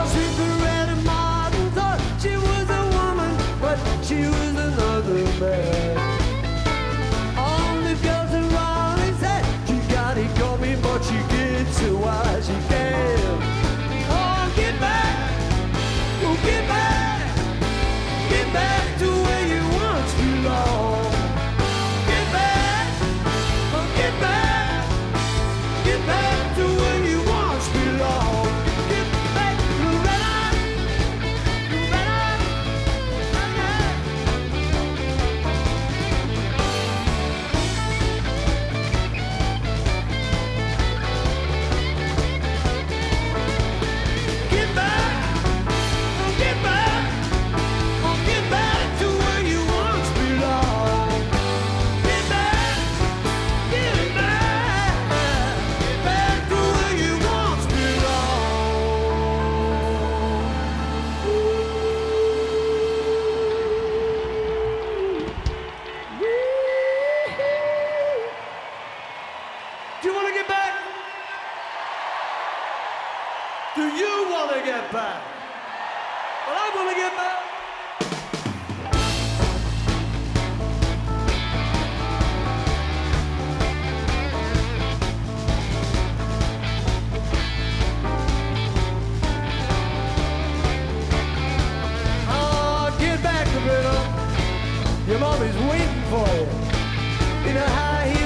Well, Cinderella Martin thought she was a woman, but she was another man. All the girls around me said she got it coming, but she gets it while she can. Oh, get back, oh, get back, get back to where you once belonged. Get back, oh, get back, get back to where you once belonged. Get back, Loretta, Loretta, get back, oh, get back, oh, get back to where you once belonged. Get back, get back, get back to where you once belonged. Do you want to get back? Do you want to get back? Well, I want to get back. Oh, get back, Loretta. Your mommy's waiting for you in a high heel.